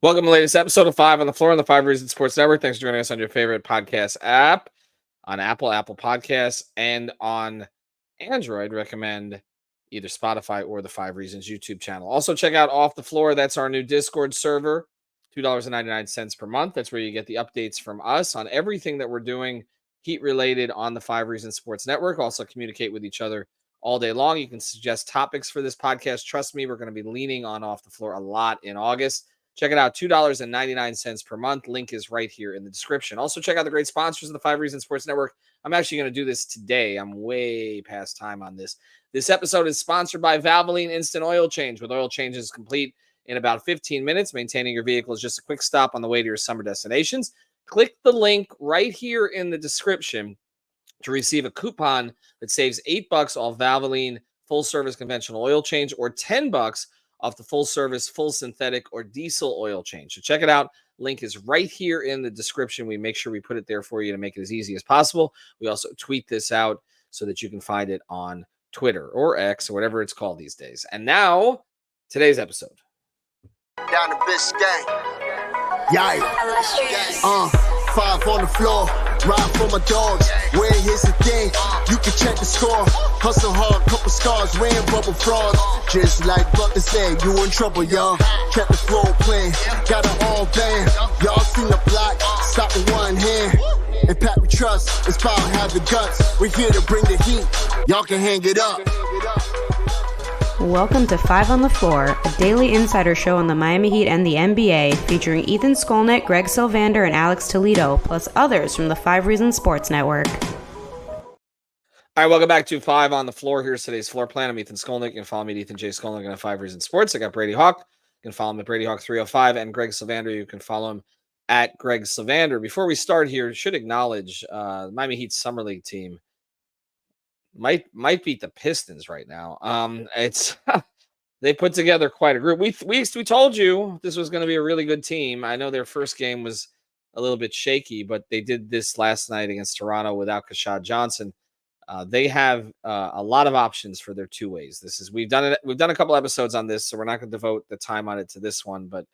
Welcome to the latest episode of Five on the Floor on the Five Reasons Sports Network. Thanks for joining us on your favorite podcast app, on Apple Podcasts, and on Android. Recommend either Spotify or the Five Reasons YouTube channel. Also, check out Off the Floor. That's our new Discord server, $2.99 per month. That's where you get the updates from us on everything that we're doing Heat related on the Five Reasons Sports Network. Also, communicate with each other all day long. You can suggest topics for this podcast. Trust me, we're going to be leaning on Off the Floor a lot in August. Check it out, $2.99 per month. Link is right here in the description. Also, check out the great sponsors of the Five Reasons Sports Network. I'm actually going to do this today. I'm way past time on this. This episode is sponsored by Valvoline Instant Oil Change. With oil changes complete in about 15 minutes, maintaining your vehicle is just a quick stop on the way to your summer destinations. Click the link right here in the description to receive a coupon that saves $8 off Valvoline full service conventional oil change or $10 off the full service, full synthetic, or diesel oil change. So check it out. Link is right here in the description. We make sure we put it there for you to make it as easy as possible. We also tweet this out so that you can find it on Twitter or X or whatever it's called these days. And now, today's episode. Down the Biscayne. Yikes. Five on the floor. Ride for my dogs. Where here's the thing. You can check the score. Hustle hard, couple scars, wearing bubble frogs. Just like Butler said, you in trouble, y'all. Kept the flow playing. Got it all band. Y'all seen the block. Stop with one hand. And Pat we trust. Inspire, have the guts. We're here to bring the heat. Y'all can hang it up. Welcome to Five on the Floor, a daily insider show on the Miami Heat and the NBA, featuring Ethan Skolnick, Greg Sylvander, and Alex Toledo, plus others from the Five Reasons Sports Network. All right, welcome back to Five on the Floor. Here's today's floor plan. I'm Ethan Skolnick. You can follow me at Ethan J. Skolnick on Five Reasons Sports. I got Brady Hawk. You can follow him at Brady Hawk 305, and Greg Sylvander. You can follow him at Greg Sylvander. Before we start here, should acknowledge Miami Heat Summer League team might beat the Pistons right now. It's they put together quite a group. We told you this was going to be a really good team. I know their first game was a little bit shaky, but they did this last night against Toronto without Kashad Johnson. They have a lot of options for their two ways. We've done a couple episodes on this, so we're not going to devote the time on it to this one, but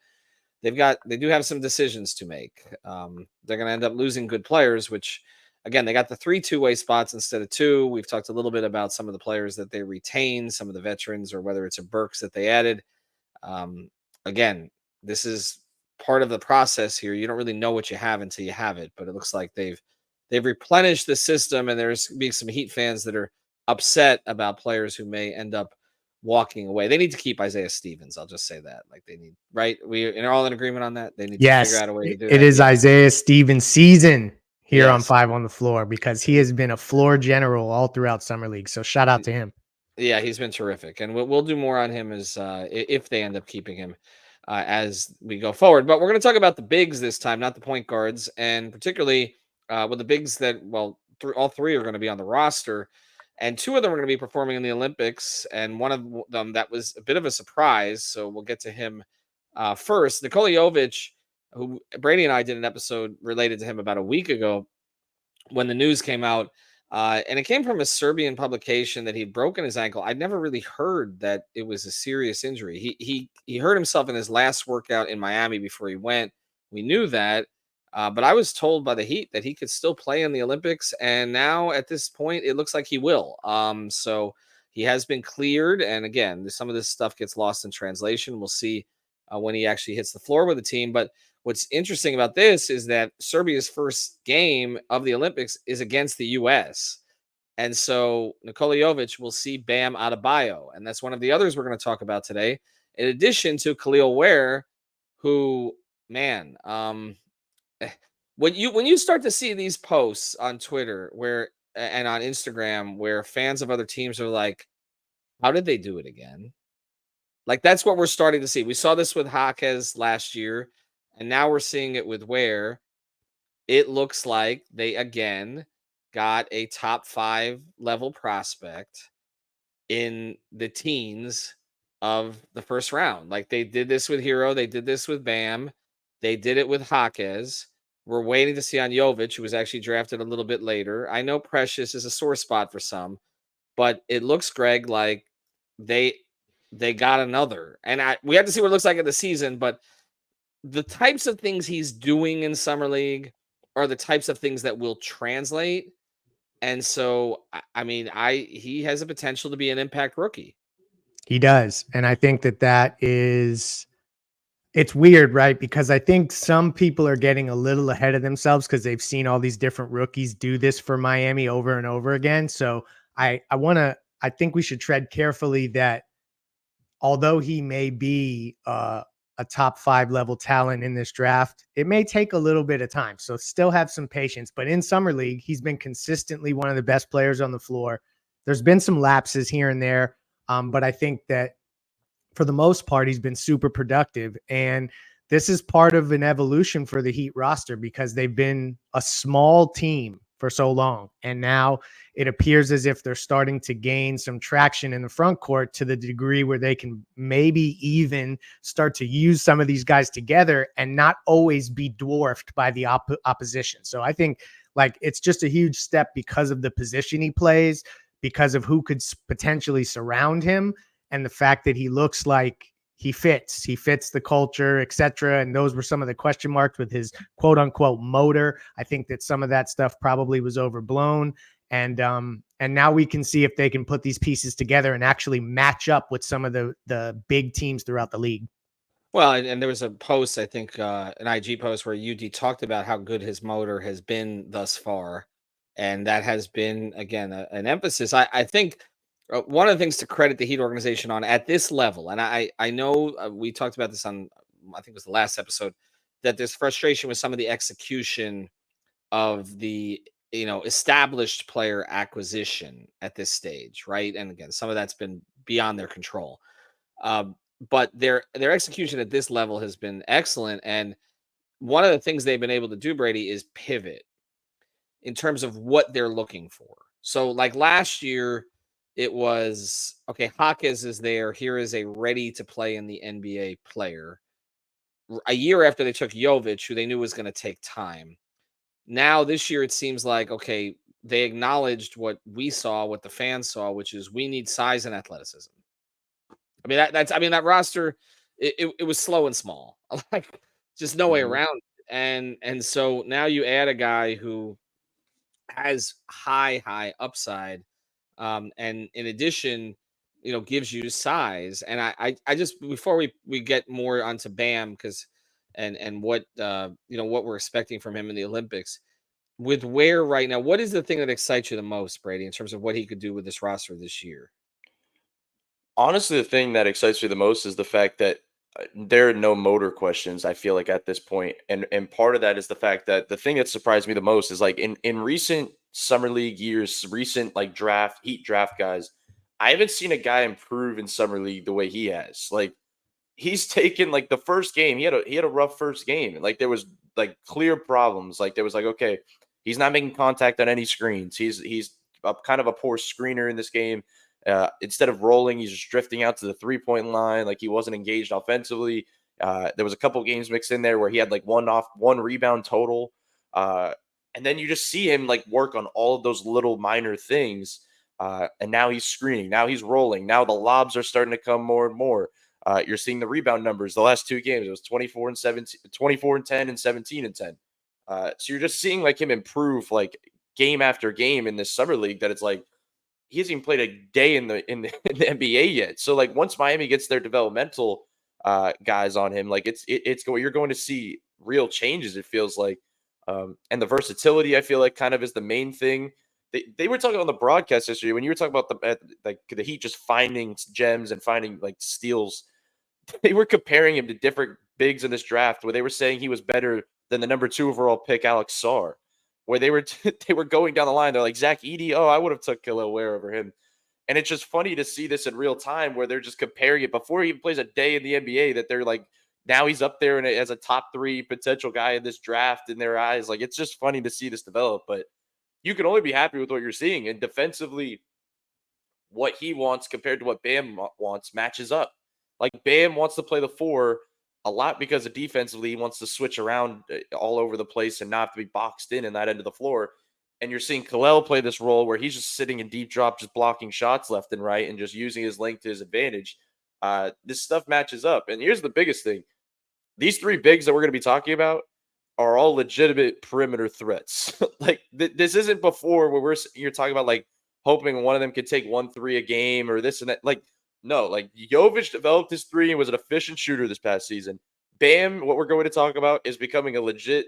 they do have some decisions to make. They're going to end up losing good players, which, again, they got the 3 two-way spots instead of 2. We've talked a little bit about some of the players that they retained, some of the veterans, or whether it's a Burks that they added. Again, this is part of the process here. You don't really know what you have until you have it, but it looks like they've replenished the system, and there's being some Heat fans that are upset about players who may end up walking away. They need to keep Isaiah Stevens. I'll just say that. Like, they need, right? We're all in agreement on that. They need to figure out a way to do it. It is Isaiah Stevens' season here on Yes. Five on the Floor, because he has been a floor general all throughout Summer League. So shout out to him. Yeah, he's been terrific, and we'll do more on him as if they end up keeping him as we go forward. But we're going to talk about the bigs this time, not the point guards, and particularly with the bigs that, well, all 3 are going to be on the roster, and 2 of them are going to be performing in the Olympics, and one of them that was a bit of a surprise. So we'll get to him first. Nikola Jovic, who Brady and I did an episode related to him about a week ago when the news came out. And it came from a Serbian publication that he'd broken his ankle. I'd never really heard that it was a serious injury. He hurt himself in his last workout in Miami before he went. We knew that, but I was told by the Heat that he could still play in the Olympics. And now at this point, it looks like he will. So he has been cleared. And again, some of this stuff gets lost in translation. We'll see when he actually hits the floor with the team. But what's interesting about this is that Serbia's first game of the Olympics is against the U.S. And so Nikola Jovic will see Bam Adebayo. And that's one of the others we're going to talk about today, in addition to Kel'el Ware, who, man, when you start to see these posts on Twitter and on Instagram where fans of other teams are like, how did they do it again? Like, that's what we're starting to see. We saw this with Jaquez last year, and now we're seeing it with Ware. It looks like they, again, got a top 5 level prospect in the teens of the first round. Like, they did this with Hero. They did this with Bam. They did it with Jaquez. We're waiting to see on Jovic, who was actually drafted a little bit later. I know Precious is a sore spot for some, but it looks, Greg, like they got another. And we have to see what it looks like in the season, but the types of things he's doing in summer league are the types of things that will translate. And so, I mean, he has a potential to be an impact rookie. He does. And I think that is it's weird, right? Because I think some people are getting a little ahead of themselves because they've seen all these different rookies do this for Miami over and over again. So I think we should tread carefully that although he may be a top 5 level talent in this draft, it may take a little bit of time. So still have some patience. But in summer league, he's been consistently one of the best players on the floor. There's been some lapses here and there, but I think that for the most part, he's been super productive. And this is part of an evolution for the Heat roster because they've been a small team for so long. And now it appears as if they're starting to gain some traction in the front court to the degree where they can maybe even start to use some of these guys together and not always be dwarfed by the opposition. So I think like it's just a huge step because of the position he plays, because of who could potentially surround him, and the fact that he looks like he fits the culture, etc. And those were some of the question marks with his quote unquote motor. I think that some of that stuff probably was overblown. And now we can see if they can put these pieces together and actually match up with some of the big teams throughout the league. Well, and there was a post, I think, an IG post where UD talked about how good his motor has been thus far. And that has been, again, an emphasis. I think one of the things to credit the Heat organization on at this level, and I know we talked about this on, I think it was the last episode, that there's frustration with some of the execution of the established player acquisition at this stage, right? And again, some of that's been beyond their control. But their execution at this level has been excellent. And one of the things they've been able to do, Brady, is pivot in terms of what they're looking for. So, like last year, it was okay. Hawkins is there. Here is a ready to play in the NBA player. A year after they took Jovic, who they knew was going to take time. Now this year, it seems like okay, they acknowledged what we saw, what the fans saw, which is we need size and athleticism. I mean, that roster, it was slow and small, like just no way around it. And so now you add a guy who has high upside, and in addition, gives you size. And I just before we get more onto Bam because and what what we're expecting from him in the Olympics with Ware right now, what is the thing that excites you the most, Brady, in terms of what he could do with this roster this year? Honestly, the thing that excites me the most is the fact that there are no motor questions, I feel like, at this point. And part of that is the fact that the thing that surprised me the most is like in recent summer league years, recent like heat draft guys, I haven't seen a guy improve in summer league the way he has. Like he's taken like the first game, he had a rough first game. Like there was like clear problems. Like there was like, okay, he's not making contact on any screens. He's kind of a poor screener in this game. Instead of rolling, he's just drifting out to the 3-point line. Like he wasn't engaged offensively. There was a couple games mixed in there where he had like one rebound total. And then you just see him like work on all of those little minor things. And now he's screening. Now he's rolling. Now the lobs are starting to come more and more. You're seeing the rebound numbers. The last two games, it was 24 and 17, 24 and 10, and 17 and 10. So you're just seeing like him improve like game after game in this summer league. That it's like he hasn't even played a day in the NBA yet. So like once Miami gets their developmental guys on him, like you're going to see real changes. It feels like, and the versatility I feel like kind of is the main thing. They were talking on the broadcast yesterday when you were talking about the Heat just finding gems and finding like steals. They were comparing him to different bigs in this draft where they were saying he was better than the number 2 overall pick, Alex Sarr, where they were going down the line. They're like, Zach Edey, I would have took Kel'el Ware over him. And it's just funny to see this in real time where they're just comparing it before he even plays a day in the NBA, that they're like, now he's up there as a top 3 potential guy in this draft in their eyes. Like, it's just funny to see this develop, but you can only be happy with what you're seeing. And defensively, what he wants compared to what Bam wants matches up. Like Bam wants to play the 4 a lot because of defensively he wants to switch around all over the place and not have to be boxed in that end of the floor. And you're seeing Kel'el play this role where he's just sitting in deep drop, just blocking shots left and right and just using his length to his advantage. This stuff matches up. And here's the biggest thing. these three bigs that we're going to be talking about are all legitimate perimeter threats. Like this isn't before where you're talking about like hoping one of them could take 1 3 a game or this and that. Like, no, like Jovic developed his three and was an efficient shooter this past season. Bam, what we're going to talk about is becoming a legit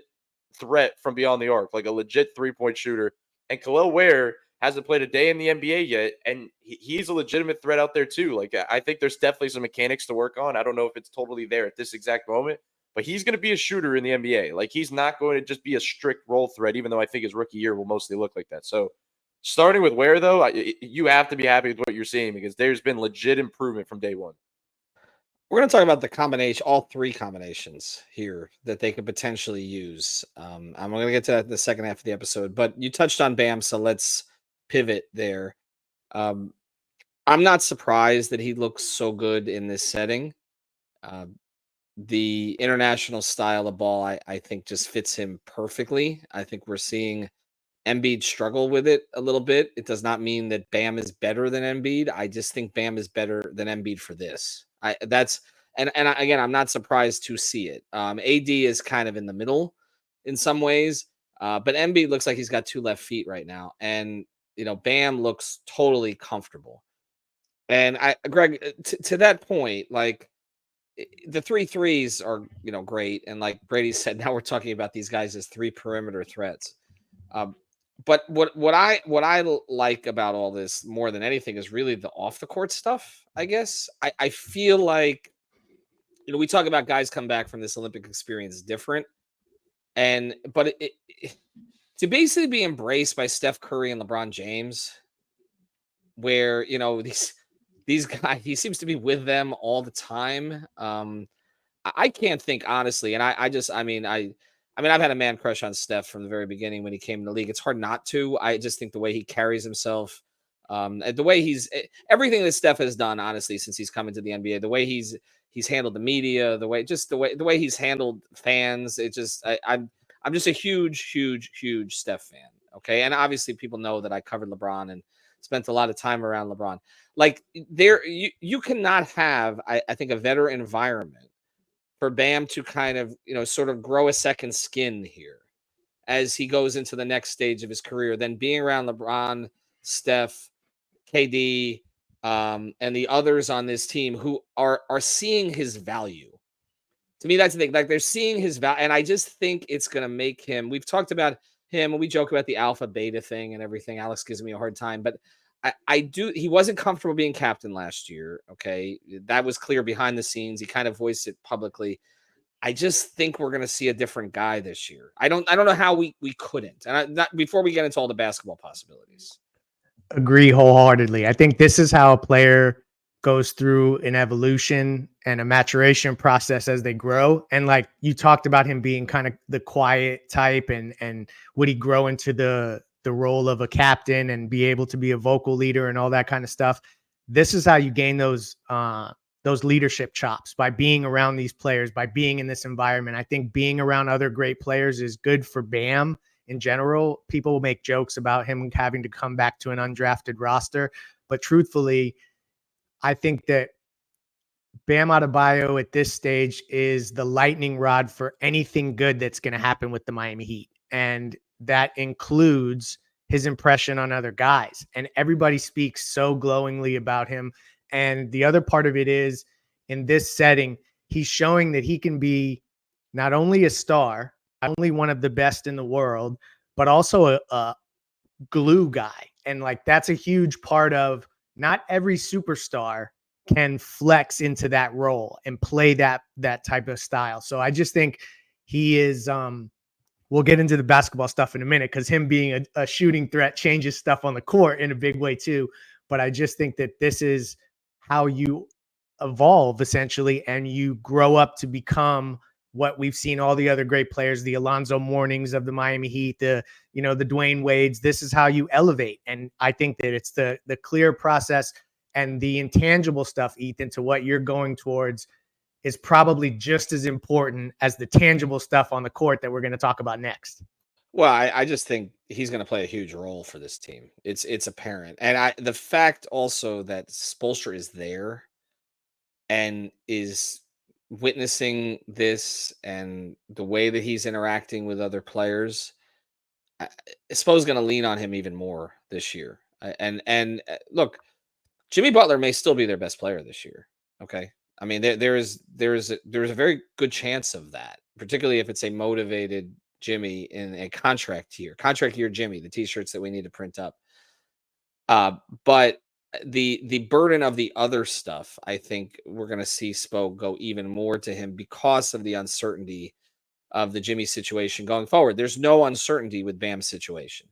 threat from beyond the arc, like a legit 3-point shooter. And Kel'el Ware hasn't played a day in the NBA yet, and he's a legitimate threat out there too. Like, I think there's definitely some mechanics to work on. I don't know if it's totally there at this exact moment, but he's going to be a shooter in the NBA. Like, he's not going to just be a strict role threat, even though I think his rookie year will mostly look like that. So, starting with Ware, though, you have to be happy with what you're seeing because there's been legit improvement from day one. We're going to talk about the combination, all three combinations here that they could potentially use. I'm going to get to that in the second half of the episode, but you touched on Bam, so let's pivot there. I'm not surprised that he looks so good in this setting. The international style of ball, I think, just fits him perfectly. I think we're seeing Embiid struggle with it a little bit. It does not mean that Bam is better than Embiid. I just think Bam is better than Embiid for this. Again, I'm not surprised to see it. AD is kind of in the middle in some ways, but Embiid looks like he's got two left feet right now, and Bam looks totally comfortable. And Greg, to that point, like the 3 threes are great, and like Brady said, now we're talking about these guys as three perimeter threats. But what I like about all this more than anything is really the off the court stuff. I guess I feel like we talk about guys come back from this Olympic experience different, but to basically be embraced by Steph Curry and LeBron James, where these guys, he seems to be with them all the time. I can't think honestly, and I've had a man crush on Steph from the very beginning when he came in the league. It's hard not to. I just think the way he carries himself, the way everything that Steph has done, honestly, since he's come into the NBA, the way he's handled the media, the way he's handled fans. I'm just a huge Steph fan. Okay, and obviously people know that I covered LeBron and spent a lot of time around LeBron. Like you cannot have, I think, a better environment for Bam to kind of, sort of grow a second skin here as he goes into the next stage of his career than being around LeBron, Steph, KD, and the others on this team who are seeing his value. To me, that's the thing. Like, they're seeing his value, and I just think it's going to make him. We've talked about him, and we joke about the alpha beta thing and everything. Alex gives me a hard time, but I do. He wasn't comfortable being captain last year. Okay, that was clear behind the scenes. He kind of voiced it publicly. I just think we're going to see a different guy this year. I don't know how we couldn't. And not before we get into all the basketball possibilities. Agree wholeheartedly. I think this is how a player goes through an evolution and a maturation process as they grow. And like you talked about him being kind of the quiet type, and would he grow into the role of a captain and be able to be a vocal leader and all that kind of stuff. This is how you gain those leadership chops, by being around these players, by being in this environment. I think being around other great players is good for Bam in general. People will make jokes about him having to come back to an undrafted roster, but truthfully, I think that Bam Adebayo at this stage is the lightning rod for anything good that's going to happen with the Miami Heat. And that includes his impression on other guys. And everybody speaks so glowingly about him. And the other part of it is, in this setting, he's showing that he can be not only a star, not only one of the best in the world, but also a glue guy. And like, that's a huge part of, not every superstar can flex into that role and play that type of style. So I just think he is, we'll get into the basketball stuff in a minute, because him being a shooting threat changes stuff on the court in a big way too. But I just think that this is how you evolve essentially, and you grow up to become what we've seen all the other great players, the Alonzo Mournings of the Miami Heat, the Dwayne Wades. This is how you elevate. And I think that it's the clear process and the intangible stuff, Ethan, to what you're going towards is probably just as important as the tangible stuff on the court that we're going to talk about next. Well, I just think he's going to play a huge role for this team. It's apparent. And the fact also that Spoelstra is there and is witnessing this and the way that he's interacting with other players, Spo's going to lean on him even more this year. And look, Jimmy Butler may still be their best player this year. Okay, I mean there's a very good chance of that, particularly if it's a motivated Jimmy in a contract year Jimmy, the T-shirts that we need to print up. But the burden of the other stuff, I think we're going to see Spo go even more to him because of the uncertainty of the Jimmy situation going forward. There's no uncertainty with Bam's situation.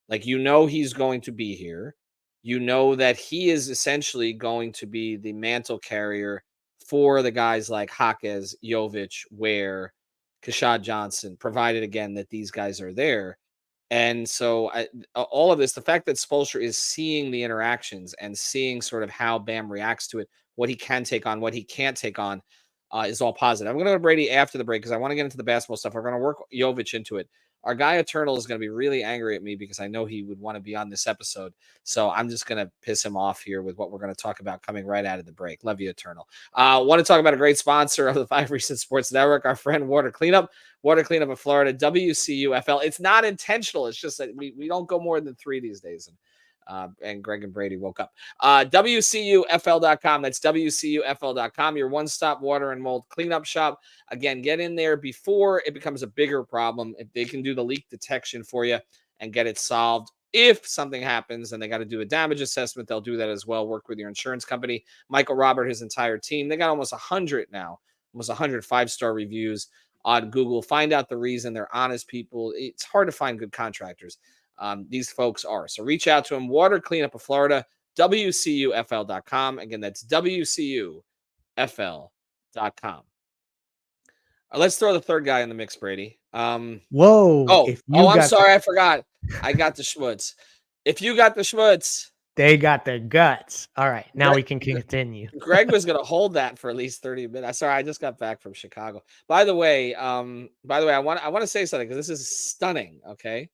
Like, he's going to be here. You know that he is essentially going to be the mantle carrier for the guys like Jaquez, Jovic, Ware, Kashad Johnson, provided again that these guys are there. And so all of this, the fact that Spoelstra is seeing the interactions and seeing sort of how Bam reacts to it, what he can take on, what he can't take on, is all positive. I'm going to go to Brady after the break because I want to get into the basketball stuff. We're going to work Jovic into it. Our guy Eternal is going to be really angry at me because I know he would want to be on this episode. So I'm just going to piss him off here with what we're going to talk about coming right out of the break. Love you, Eternal. Want to talk about a great sponsor of the 5 Recent Sports Network, our friend Water Cleanup. Water Cleanup of Florida, WCUFL. It's not intentional. It's just that we don't go more than 3 these days. And Greg and Brady woke up. WCUFL.com. That's WCUFL.com. Your one-stop water and mold cleanup shop. Again, get in there before it becomes a bigger problem. If they can do the leak detection for you and get it solved. If something happens and they got to do a damage assessment, they'll do that as well. Work with your insurance company. Michael Robert, his entire team. They got almost 100 now. Almost 100 5-star reviews on Google. Find out the reason. They're honest people. It's hard to find good contractors. These folks are. So reach out to them. Water Cleanup of Florida, WCUFL.com. Again, that's WCUFL.com. Let's throw the third guy in the mix, Brady. Whoa. I'm sorry. I forgot. I got the schmutz. If you got the schmutz, they got their guts. All right. Now we can continue. Greg was going to hold that for at least 30 minutes. Sorry, I just got back from Chicago. By the way, I want to say something because this is stunning. Okay.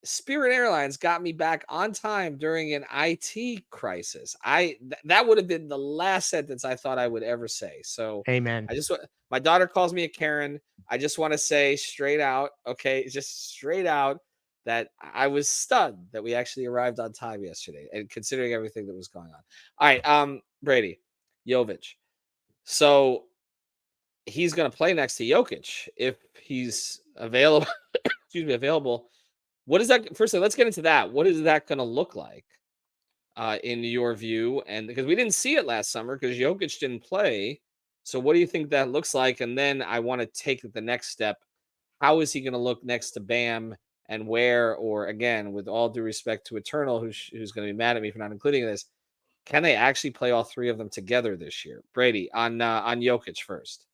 Spirit Airlines got me back on time during an IT crisis. That would have been the last sentence I thought I would ever say. So, amen. My daughter calls me a Karen. I just want to say straight out, okay, just straight out, that I was stunned that we actually arrived on time yesterday, and considering everything that was going on. All right, Brady, Jovic. So he's going to play next to Jokic if he's available. Available. What is that? Firstly, let's get into that. What is that going to look like in your view? And because we didn't see it last summer because Jokic didn't play. So what do you think that looks like? And then I want to take the next step. How is he going to look next to Bam and Ware? Or again, with all due respect to Eternal, who's going to be mad at me for not including this, can they actually play all 3 of them together this year? Brady, on Jokic first.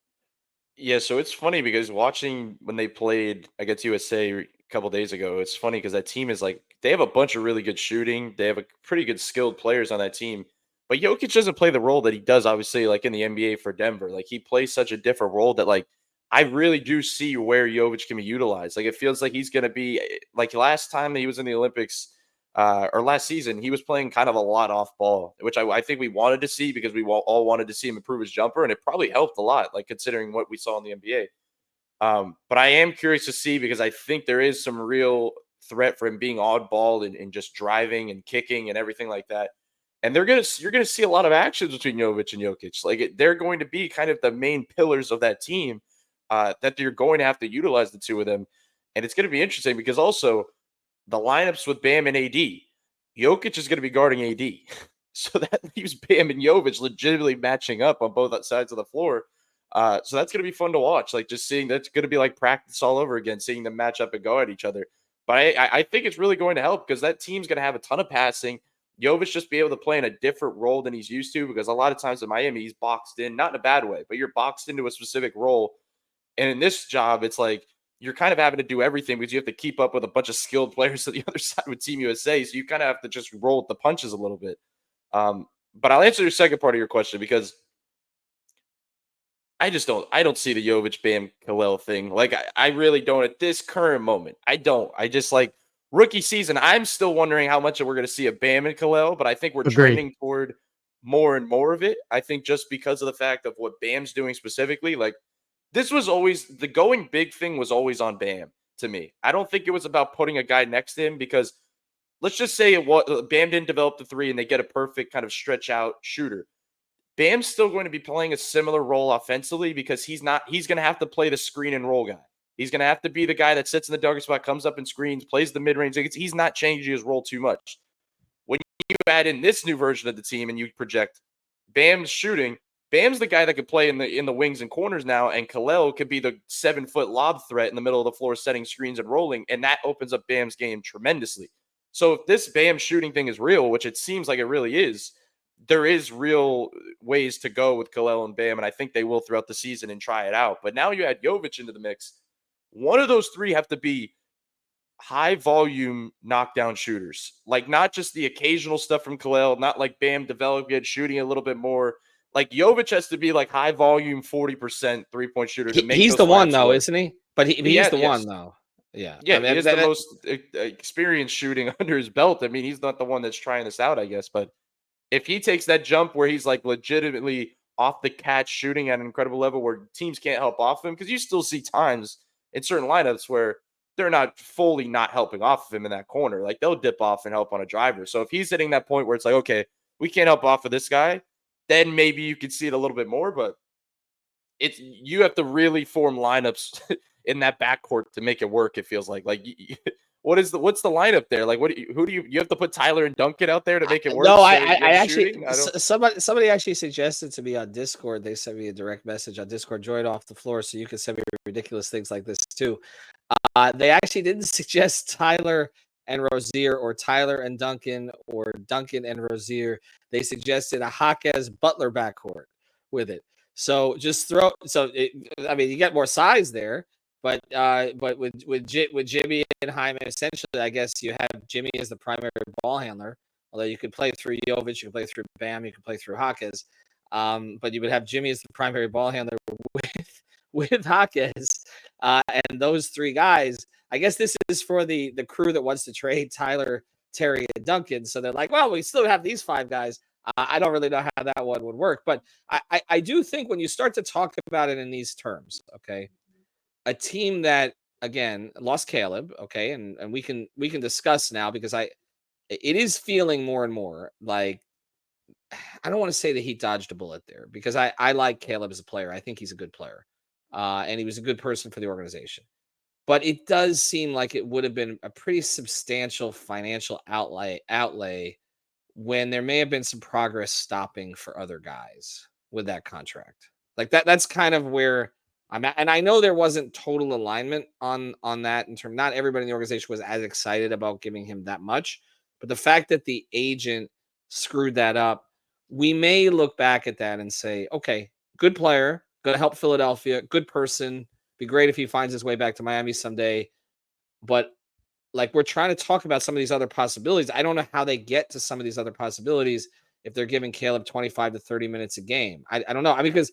Yeah, so it's funny because watching when they played against USA a couple days ago, it's funny because that team is like, they have a bunch of really good shooting. They have a pretty good skilled players on that team. But Jokic doesn't play the role that he does, obviously, like in the NBA for Denver. Like, he plays such a different role that, like, I really do see where Jovic can be utilized. Like, it feels like he's going to be, like last time that he was in the Olympics, or last season, he was playing kind of a lot off ball, which I think we wanted to see because we all wanted to see him improve his jumper, and it probably helped a lot, like considering what we saw in the NBA. But I am curious to see because I think there is some real threat for him being oddball and just driving and kicking and everything like that. And you're gonna see a lot of actions between Jovic and Jokic. Like, they're going to be kind of the main pillars of that team that you're going to have to utilize the 2 of them, and it's going to be interesting because also the lineups with Bam and AD, Jokic is going to be guarding AD. So that leaves Bam and Jovic legitimately matching up on both sides of the floor. So that's going to be fun to watch. Like, just seeing that's going to be like practice all over again, seeing them match up and go at each other. But I think it's really going to help because that team's going to have a ton of passing. Jovic just be able to play in a different role than he's used to because a lot of times in Miami, he's boxed in, not in a bad way, but you're boxed into a specific role. And in this job, it's like, you're kind of having to do everything because you have to keep up with a bunch of skilled players on the other side with Team USA. So you kind of have to just roll with the punches a little bit. But I'll answer your second part of your question because I don't see the Jovic Bam Kel'el thing. Like, I really don't at this current moment. I just like rookie season. I'm still wondering how much we're going to see of Bam and Kel'el, but I think we're trending toward more and more of it. I think just because of the fact of what Bam's doing specifically, like this was always the going big thing was always on Bam to me. I don't think it was about putting a guy next to him because let's just say Bam didn't develop the three and they get a perfect kind of stretch out shooter. Bam's still going to be playing a similar role offensively because he's going to have to play the screen and roll guy. He's going to have to be the guy that sits in the dugger spot, comes up and screens, plays the mid-range. He's not changing his role too much. When you add in this new version of the team and you project Bam's shooting, Bam's the guy that could play in the wings and corners now, and Kel'el could be the 7-foot lob threat in the middle of the floor, setting screens and rolling, and that opens up Bam's game tremendously. So if this Bam shooting thing is real, which it seems like it really is, there is real ways to go with Kel'el and Bam, and I think they will throughout the season and try it out. But now you add Jovic into the mix. One of those three have to be high volume knockdown shooters, like not just the occasional stuff from Kel'el, not like Bam developing it, shooting a little bit more. Like Jovic has to be like high volume 40% 3-point shooter to make. He's the one though, isn't he? But he's the one though. Yeah, yeah, he is the most experienced shooting under his belt. I mean, he's not the one that's trying this out, I guess. But if he takes that jump where he's like legitimately off the catch shooting at an incredible level where teams can't help off him, because you still see times in certain lineups where they're not fully not helping off of him in that corner. Like they'll dip off and help on a driver. So if he's hitting that point where it's like, okay, we can't help off of this guy, then maybe you could see it a little bit more. But you have to really form lineups in that backcourt to make it work. It feels like what's the lineup there? Like who do you have to put Tyler and Duncan out there to make it work? No, I actually somebody actually suggested to me on Discord. They sent me a direct message on Discord. Join off the floor so you can send me ridiculous things like this too. They actually didn't suggest Tyler and Rozier or Tyler and Duncan or Duncan and Rozier. They suggested a Jaquez Butler backcourt with it. So just you get more size there, but with Jimmy and Hyman, essentially, I guess you have Jimmy as the primary ball handler. Although you could play through Jovic, you could play through Bam, you could play through Jaquez, but you would have Jimmy as the primary ball handler with Jaquez, and those three guys. I guess this is for the crew that wants to trade Tyler, Terry, and Duncan. So they're like, well, we still have these five guys. I don't really know how that one would work, but I do think when you start to talk about it in these terms, okay, a team that again lost Caleb, okay, and we can discuss now because it is feeling more and more like I don't want to say that he dodged a bullet there because I like Caleb as a player. I think he's a good player, and he was a good person for the organization. But it does seem like it would have been a pretty substantial financial outlay when there may have been some progress stopping for other guys with that contract. Like that's kind of where I'm at. And I know there wasn't total alignment on that in terms, not everybody in the organization was as excited about giving him that much, but the fact that the agent screwed that up, we may look back at that and say, okay, good player, going to help Philadelphia, good person. Be great if he finds his way back to Miami someday. But like we're trying to talk about some of these other possibilities. I don't know how they get to some of these other possibilities if they're giving Caleb 25 to 30 minutes a game. I don't know. I mean, because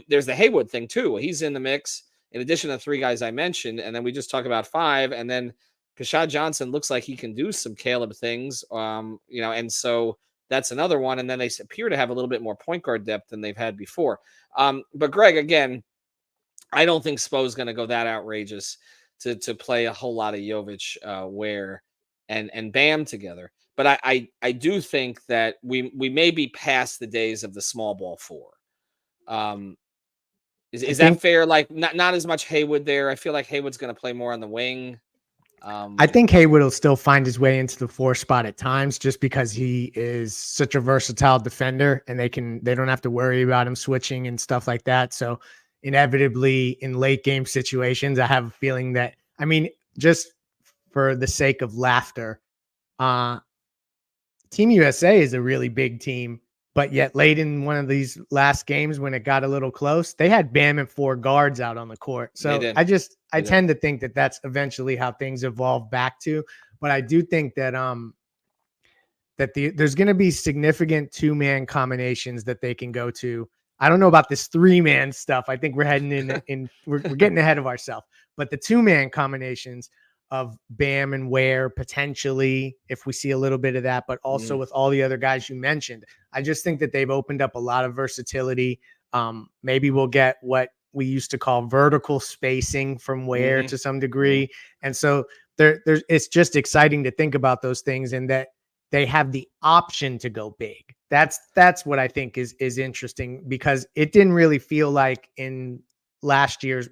there's the Haywood thing too. He's in the mix in addition to the three guys I mentioned. And then we just talk about five. And then Kashad Johnson looks like he can do some Caleb things. And so that's another one. And then they appear to have a little bit more point guard depth than they've had before. But Greg, again, I don't think Spo's going to go that outrageous to play a whole lot of Jovic, Ware, and Bam together. But I do think that we may be past the days of the small ball four. Is that fair? Like not as much Haywood there. I feel like Haywood's going to play more on the wing. I think Haywood will still find his way into the 4 spot at times just because he is such a versatile defender and they don't have to worry about him switching and stuff like that. So inevitably in late game situations, I have a feeling that, just for the sake of laughter, Team USA is a really big team, but yet late in one of these last games when it got a little close, they had Bam and 4 guards out on the court. So I tend to think that that's eventually how things evolve back to, but I do think that, there's going to be significant 2-man combinations that they can go to. I don't know about this 3-man stuff. I think we're heading we're getting ahead of ourselves. But the 2-man combinations, of Bam and Ware potentially, if we see a little bit of that, but also with all the other guys you mentioned. I just think that they've opened up a lot of versatility. Maybe we'll get what we used to call vertical spacing from Ware to some degree. And so there's it's just exciting to think about those things, and that they have the option to go big. That's what I think is interesting, because it didn't really feel like in last year's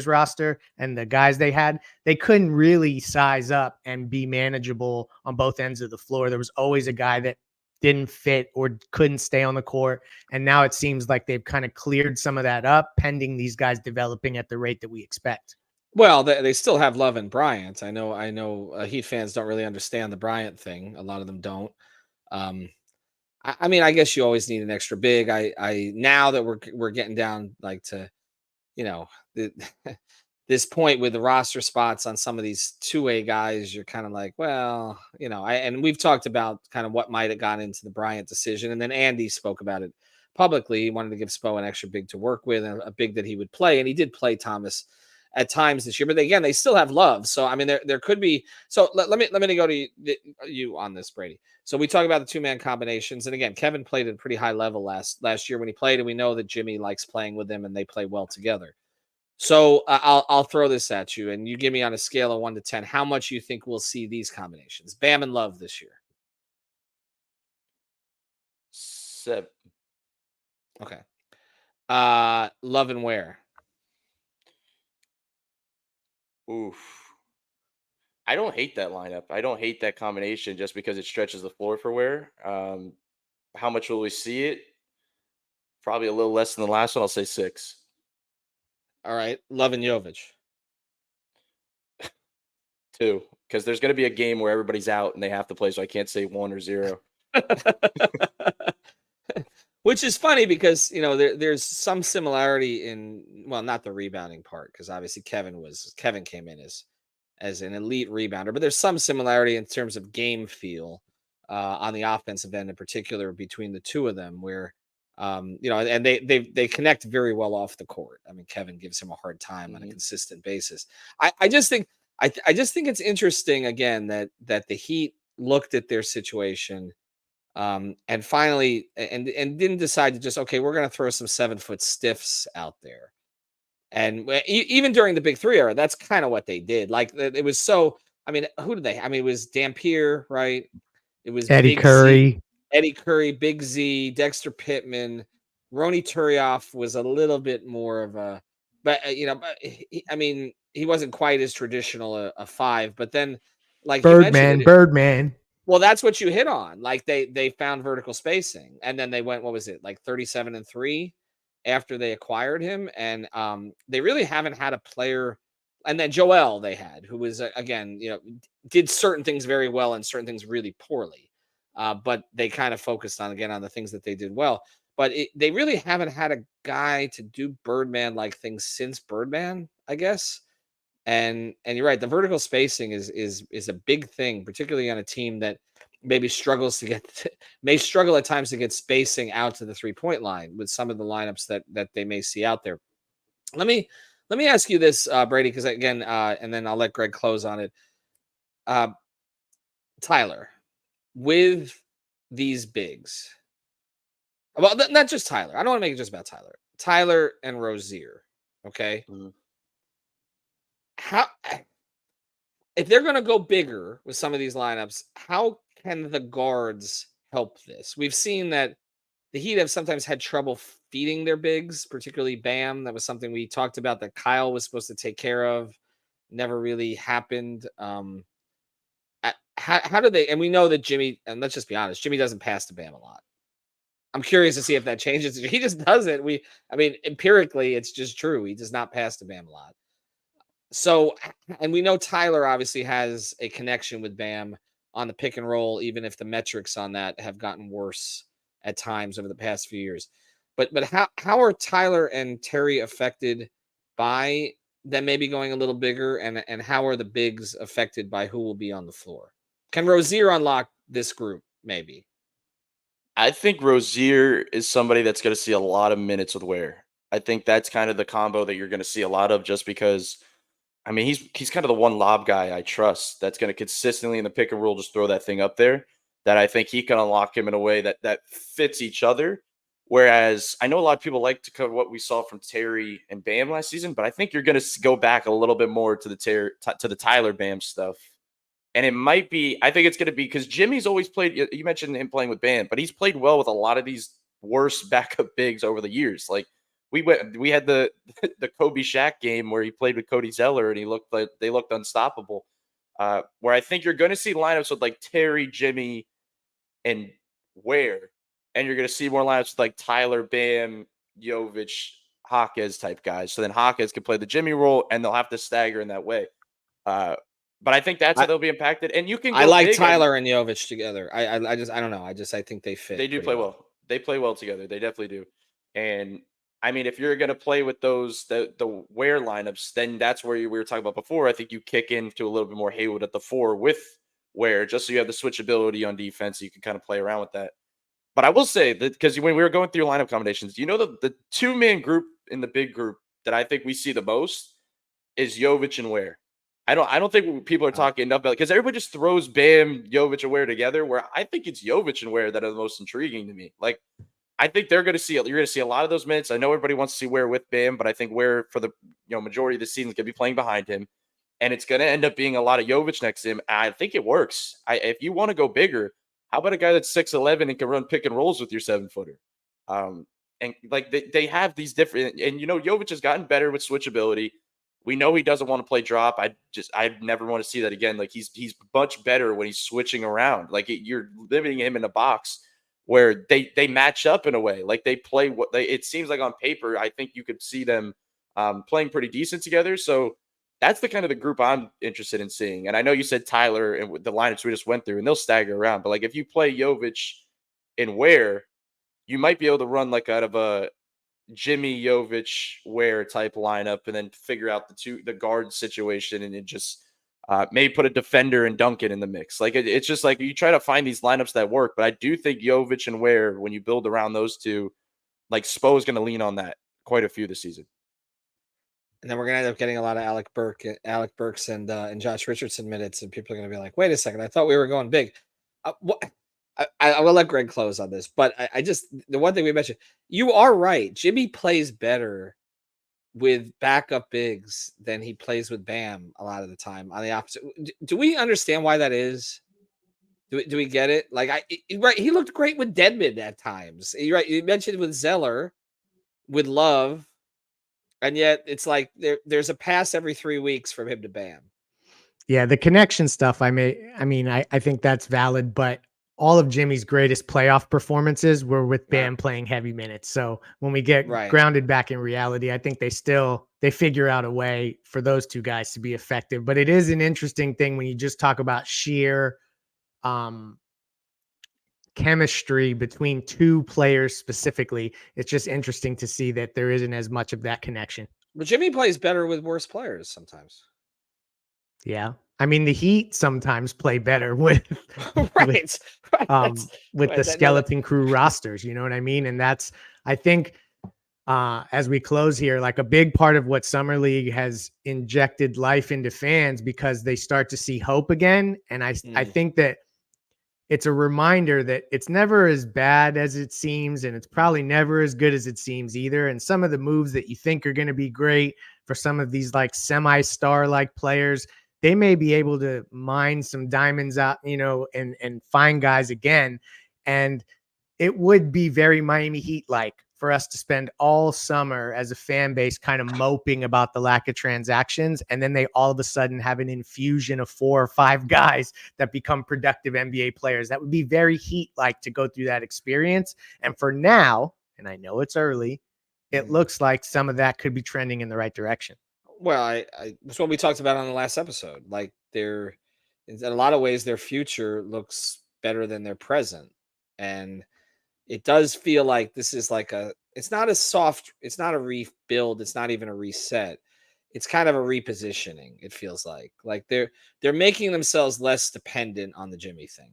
roster and the guys they had, they couldn't really size up and be manageable on both ends of the floor. There was always a guy that didn't fit or couldn't stay on the court. And now it seems like they've kind of cleared some of that up, pending these guys developing at the rate that we expect. Well, they still have Love and Bryant. I know Heat fans don't really understand the Bryant thing. A lot of them don't. Um, I mean, I guess you always need an extra big. I now that we're getting down like to, you know, the, this point with the roster spots on some of these two-way guys, you're kind of like, well, and we've talked about kind of what might have gone into the Bryant decision, and then Andy spoke about it publicly. He wanted to give Spo an extra big to work with, and a big that he would play, and he did play Thomas at times this year. But again, they still have Love, so I mean, there could be. So let me go to you on this, Brady. So we talk about the two-man combinations, and again, Kevin played at a pretty high level last year when he played, and we know that Jimmy likes playing with him, and they play well together. So I'll throw this at you, and you give me on a scale of 1 to 10 how much you think we'll see these combinations, Bam and Love, this year. 7. Okay. Love and Ware. Oof. I don't hate that lineup. I don't hate that combination just because it stretches the floor for Ware. How much will we see it? Probably a little less than the last one. I'll say 6. All right. Love and Jovic. 2. Because there's going to be a game where everybody's out and they have to play, so I can't say 1 or 0. Which is funny because, there's some similarity in, well, not the rebounding part, because obviously Kevin came in as an elite rebounder, but there's some similarity in terms of game feel on the offensive end in particular between the two of them, where and they connect very well off the court. I mean, Kevin gives him a hard time on a consistent basis. I just think it's interesting again that the Heat looked at their situation and finally and didn't decide to just, okay, we're going to throw some 7-foot stiffs out there. And even during the Big Three era, that's kind of what they did. Like it was so. I mean, who did they? I mean, it was Dampier, right? It was Eddie Big Curry. Eddie Curry, Big Z, Dexter Pittman. Ronnie Turioff was a little bit more of a, but he wasn't quite as traditional a 5. But then, like you mentioned, Birdman. well, that's what you hit on. Like they found vertical spacing, and then they went, what was it, like 37-3 after they acquired him, and they really haven't had a player. And then Joel they had, who was again, did certain things very well and certain things really poorly, but they kind of focused on the things that they did well. But they really haven't had a guy to do Birdman like things since Birdman, I guess. And you're right, the vertical spacing is a big thing, particularly on a team that maybe may struggle at times to get spacing out to the 3-point line with some of the lineups that they may see out there. Let me ask you this, Brady, because again, and then I'll let Greg close on it. Tyler, with these bigs, well, not just Tyler. I don't want to make it just about Tyler. Tyler and Rozier, okay? Mm-hmm. How, if they're going to go bigger with some of these lineups, how can the guards help this? We've seen that the Heat have sometimes had trouble feeding their bigs, particularly Bam. That was something we talked about that Kyle was supposed to take care of. Never really happened. How do they? And we know that Jimmy, and let's just be honest, Jimmy doesn't pass to Bam a lot. I'm curious to see if that changes. He just doesn't. Empirically, it's just true. He does not pass to Bam a lot. So, and we know Tyler obviously has a connection with Bam on the pick and roll, even if the metrics on that have gotten worse at times over the past few years. But how are Tyler and Terry affected by them maybe going a little bigger, and how are the bigs affected by who will be on the floor? Can Rozier unlock this group? Maybe. I think Rozier is somebody that's going to see a lot of minutes with Ware. I think that's kind of the combo that you're going to see a lot of, just because I mean, he's kind of the one lob guy I trust that's going to consistently in the pick and roll just throw that thing up there. That I think he can unlock him in a way that fits each other. Whereas I know a lot of people like to cover what we saw from Terry and Bam last season, but I think you're going to go back a little bit more to the Tyler Bam stuff. And it might be, I think it's going to be because Jimmy's always played. You mentioned him playing with Bam, but he's played well with a lot of these worse backup bigs over the years. Like we had the the Kobe Shaq game where he played with Cody Zeller and they looked unstoppable. Where I think you're going to see lineups with like Terry, Jimmy, and Ware, and you're going to see more lineups with like Tyler, Bam, Jovic, Hawkes type guys. So then Hawkes can play the Jimmy role, and they'll have to stagger in that way. But I think that's how they'll be impacted. And you can go I like big. Tyler and Jovic together. I don't know. I think they fit. They do pretty play well. They play well together. They definitely do. And I mean, if you're going to play with the Ware lineups, then that's where we were talking about before. I think you kick into a little bit more Haywood at the 4 with Ware, just so you have the switchability on defense. You can kind of play around with that. But I will say that because when we were going through lineup combinations, the 2-man group in the big group that I think we see the most is Jovic and Ware. I don't think people are talking enough about it because everybody just throws Bam, Jovic, and Ware together. Where I think it's Jovic and Ware that are the most intriguing to me. Like I think you're going to see a lot of those minutes. I know everybody wants to see Ware with Bam, but I think Ware for the majority of the season is going to be playing behind him, and it's going to end up being a lot of Jovic next to him. I think it works. If you want to go bigger, how about a guy that's 6'11" and can run pick and rolls with your 7-footer? And like they have these different, and Jovic has gotten better with switchability. We know he doesn't want to play drop. I never want to see that again. Like he's much better when he's switching around. Like you're limiting him in a box where they match up in a way. Like they play it seems like on paper. I think you could see them playing pretty decent together. So that's the kind of the group I'm interested in seeing. And I know you said Tyler and the lineups we just went through, and they'll stagger around. But like if you play Jovic and Ware, you might be able to run like out of a Jimmy, Jovic, Ware type lineup, and then figure out the guard situation, and it just maybe put a defender and Duncan in the mix. Like it's just like you try to find these lineups that work. But I do think Jovic and Ware, when you build around those two, like Spo is going to lean on that quite a few this season. And then we're going to end up getting a lot of Alec Burks and Josh Richardson minutes, and people are going to be like, "Wait a second, I thought we were going big." What? I will let Greg close on this, but I just the one thing we mentioned, you are right. Jimmy plays better with backup bigs than he plays with Bam a lot of the time. On the opposite, do we understand why that is? Do we get it? Like right, he looked great with Dedmon at times. You're right. You mentioned with Zeller, with Love, and yet it's like there's a pass every 3 weeks from him to Bam. Yeah, the connection stuff. I think that's valid, but all of Jimmy's greatest playoff performances were with Bam playing heavy minutes. So when we get grounded back in reality, I think they figure out a way for those two guys to be effective. But it is an interesting thing when you just talk about sheer chemistry between two players specifically. It's just interesting to see that there isn't as much of that connection. But Jimmy plays better with worse players sometimes. Yeah. I mean, the Heat sometimes play better with the skeleton crew rosters, you know what I mean? And that's, I think, as we close here, like a big part of what Summer League has injected life into fans because they start to see hope again. And I think that it's a reminder that it's never as bad as it seems, and it's probably never as good as it seems either. And some of the moves that you think are going to be great for some of these like semi-star like players, they may be able to mine some diamonds out, and find guys again. And it would be very Miami Heat like for us to spend all summer as a fan base kind of moping about the lack of transactions. And then they all of a sudden have an infusion of 4 or 5 guys that become productive NBA players. That would be very Heat like to go through that experience. And for now, and I know it's early, it looks like some of that could be trending in the right direction. Well, that's what we talked about on the last episode. Like in a lot of ways, their future looks better than their present. And it does feel like this is like it's not a rebuild. It's not even a reset. It's kind of a repositioning. It feels like they're making themselves less dependent on the Jimmy thing.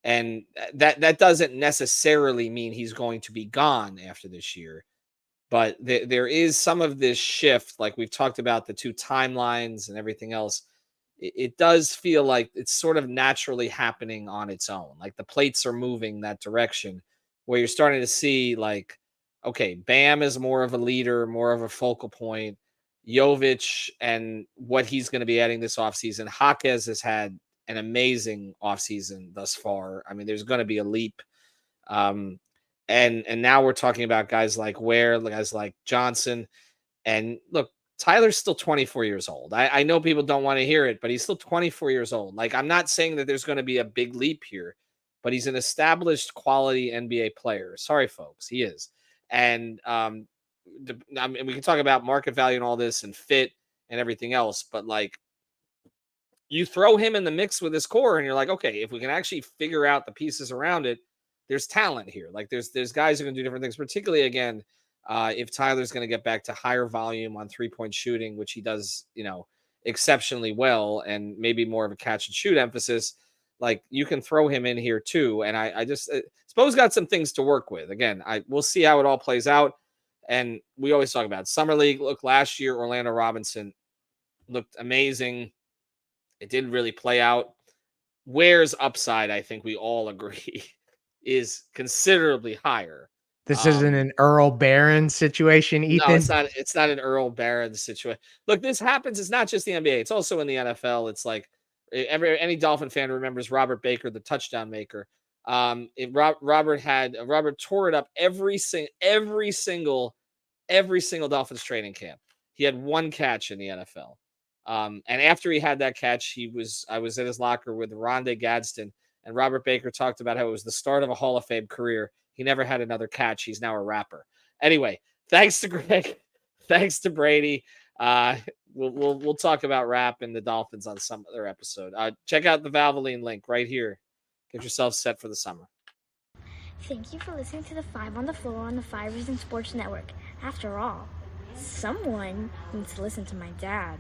And that doesn't necessarily mean he's going to be gone after this year. But there is some of this shift, like we've talked about the two timelines and everything else. It does feel like it's sort of naturally happening on its own. Like the plates are moving that direction where you're starting to see like, okay, Bam is more of a leader, more of a focal point. Jovic and what he's going to be adding this offseason. Jaquez has had an amazing offseason thus far. I mean, there's going to be a leap. Um, and now we're talking about guys like Ware, guys like Johnson. And look, Tyler's still 24 years old. I know people don't want to hear it, but he's still 24 years old. Like, I'm not saying that there's going to be a big leap here, but he's an established quality NBA player. Sorry, folks, he is. And I mean, we can talk about market value and all this and fit and everything else, but like, you throw him in the mix with this core, and you're like, okay, if we can actually figure out the pieces around it, there's talent here. Like there's guys who can do different things, particularly again, if Tyler's going to get back to higher volume on 3-point shooting, which he does, exceptionally well, and maybe more of a catch and shoot emphasis. Like you can throw him in here too. And I just Spo's got some things to work with. Again, we'll see how it all plays out. And we always talk about Summer League. Look, last year, Orlando Robinson looked amazing. It didn't really play out. Ware's upside, I think we all agree, is considerably higher. This isn't an Earl Barron situation, Ethan. No, it's not. It's not an Earl Barron situation. Look, this happens. It's not just the NBA. It's also in the NFL. It's like any Dolphin fan remembers Robert Baker, the touchdown maker. Robert tore it up every single Dolphins training camp. He had one catch in the NFL. And after he had that catch, I was in his locker with Rondé Gadsden, and Robert Baker talked about how it was the start of a Hall of Fame career. He never had another catch. He's now a rapper. Anyway, thanks to Greg, thanks to Brady. We'll talk about rap and the Dolphins on some other episode. Check out the Valvoline link right here. Get yourself set for the summer. Thank you for listening to the 5 on the Floor on the 5 Reasons Sports Network. After all, someone needs to listen to my dad.